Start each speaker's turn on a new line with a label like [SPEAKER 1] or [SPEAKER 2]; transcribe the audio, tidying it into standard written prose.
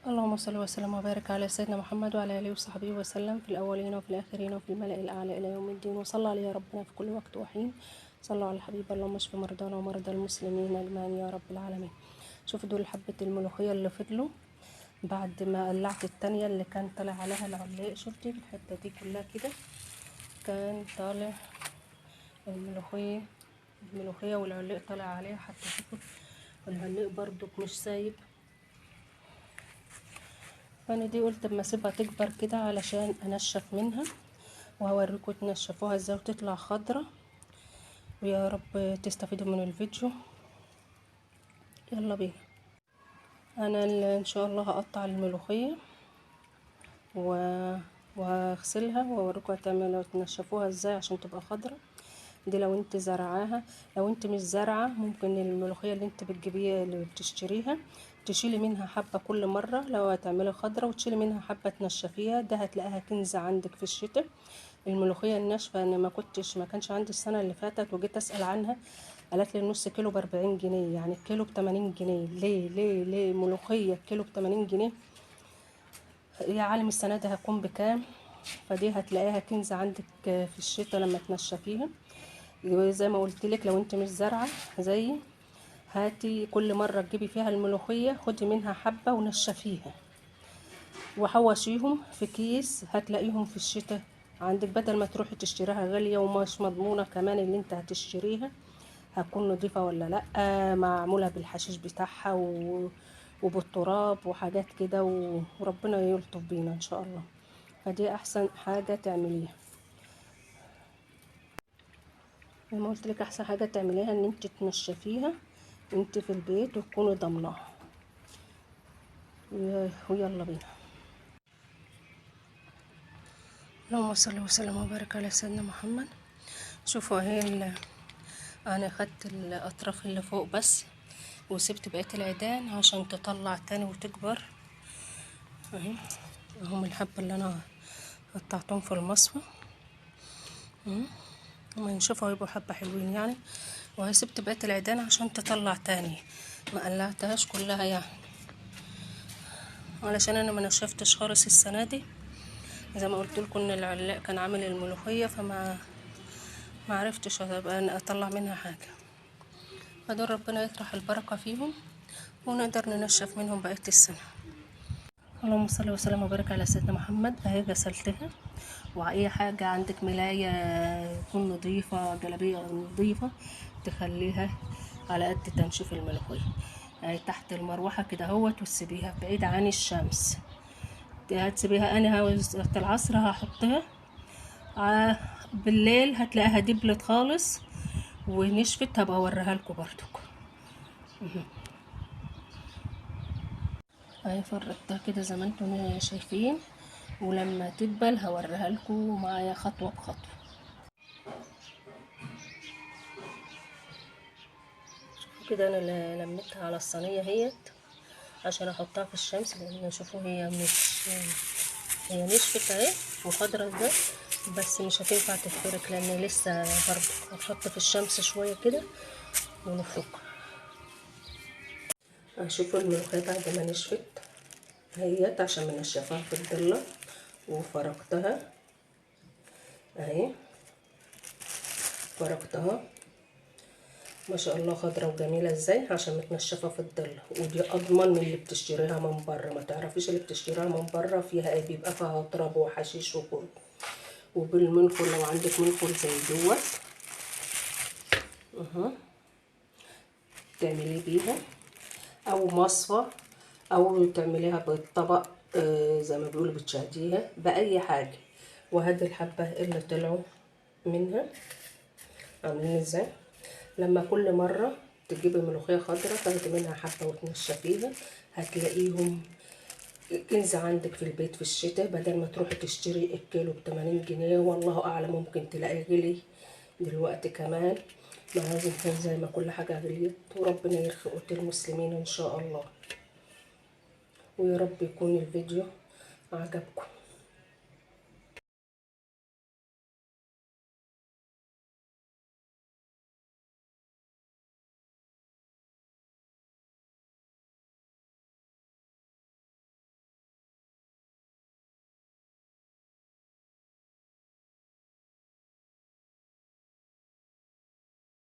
[SPEAKER 1] اللهم صل وسلم وبارك على سيدنا محمد وعلى اله وصحبه وسلم في الاولين وفي الاخرين وفي الملأ الاعلى الى يوم الدين. وصلى عليه ربنا في كل وقت وحين. صلوا على الحبيب. اللهم اشف مرضانا ومرضى المسلمين اجمعين يا رب العالمين. شوفوا دول حبه الملوخيه اللي فضلوا بعد ما قلعت التانية اللي كان طالع عليها العلاق. شفتي الحته دي كلها كده كان طالع الملوخيه والعلاق طالع عليها. حتى شوفوا العلاق برضو مش سايب. فانا دي قلت اما اسيبها تكبر كده علشان انشف منها وهوريكم تنشفوها ازاي وتطلع خضرة. ويا رب تستفيدوا من الفيديو. يلا بينا. انا ان شاء الله هقطع الملوخية وهغسلها واوريكم هتعملوا تنشفوها ازاي عشان تبقى خضرة. دي لو انت زرعاها. لو انت مش زرعه ممكن الملوخيه اللي انت بتجيبيها اللي بتشتريها تشيلي منها حبه كل مره لو هتعملي خضره، وتشيلي منها حبه تنشفيها. ده هتلاقيها كنز عندك في الشتاء. الملوخيه الناشفه انا ما كانش عندي السنه اللي فاتت وجيت اسال عنها، قالت لي النص كيلو ب40 جنيه، يعني الكيلو ب80 جنيه. ليه ملوخيه الكيلو ب80 جنيه؟ يا عالم السنه دي هتكون بكام. فدي هتلاقيها كنز عندك في الشتاء لما تنشفيها. زي ما قلت لك لو انت مش زارعه زي هاتي كل مره تجيبي فيها الملوخيه خدي منها حبه ونشفيها وحوشيهم في كيس. هتلاقيهم في الشتاء عندك بدل ما تروحي تشتريها غاليه ومش مضمونه كمان اللي انت هتشتريها هتكون نضيفه ولا لا، معموله بالحشيش بتاعها وبالتراب وحاجات كده وربنا يلطف بينا ان شاء الله. فدي احسن حاجه تعمليها. زي ما قلت لك احسن حاجه تعمليها ان انت تنشفيها انت في البيت وتكوني ضامناها. ويلا بينا. اللهم صل وسلم وبارك على سيدنا محمد. شوفوا اهي انا خدت الاطراف اللي فوق بس وسبت بقيه العيدان عشان تطلع تاني وتكبر. اهي اهم الحبه اللي انا قطعتهم في المصفى. هما ينشفوا يبقوا حبه حلوين يعني. وهي سبت بقيه العيدان عشان تطلع تاني، ما قلعتهاش كلها يعني علشان انا ما نشفتش خالص السنه دي. زي ما قلت لكم ان العلاق كان عامل الملوخيه ما عرفتش ابقى اطلع منها حاجه. فدول ربنا يطرح البركه فيهم ونقدر ننشف منهم بقيه السنه. اللهم صل وسلم وبارك على سيدنا محمد. اهي غسلتها. واي حاجه عندك ملايه تكون نظيفه جلابيه نظيفه تخليها على قد تنشيف الملوخيه. اهي تحت المروحه كده اهوت وتسيبيها بعيد عن الشمس. هتسيبيها انا وقت العصر هحطها بالليل هتلاقيها دبلت خالص ونشفت. هبقى اوريها لكم برضك. اهي فردتها كده زي ما انتم شايفين، ولما تدبل هوريها لكم معايا خطوه بخطوه. شوفوا كده انا لميتها على الصينيه اهيت عشان احطها في الشمس، لان شوفوا هي نشفت اهي وخضرة ده، بس مش هتنفع تتفرك لان لسه برضه هتحط في الشمس شويه كده ونفرك. هشوفوا الملوخيه بعد ما نشفت اهيت عشان منشفاها في الضله وفركتها اهي. فركتها ما شاء الله خضرة وجميلة ازاي عشان متنشفة في الضلة. ودي اضمن من اللي بتشتريها من بره. ما تعرفيش اللي بتشتريها من بره فيها ايه، بيبقى فيها تراب وحشيش وكل. وبالمنخل لو عندك منخل زي دوت تعمليه بيها او مصفى او تعمليها بالطبق زي ما بيقولوا بتشهديها باي حاجة. وهذه الحبة اللي طلعوا منها عاملين ازاي. لما كل مرة تجيبي ملوخية خضرة تاخدي منها حبة وتنشفيها هتلاقيهم كنز عندك في البيت في الشتاء. بدل ما تروحي تشتري الكيلو ب80 جنيه والله اعلم ممكن تلاقي غلي دلوقتي كمان. ما لازم كان زي ما كل حاجة غليت. وربنا يرخي قوت المسلمين ان شاء الله. ويا رب يكون الفيديو عجبكم.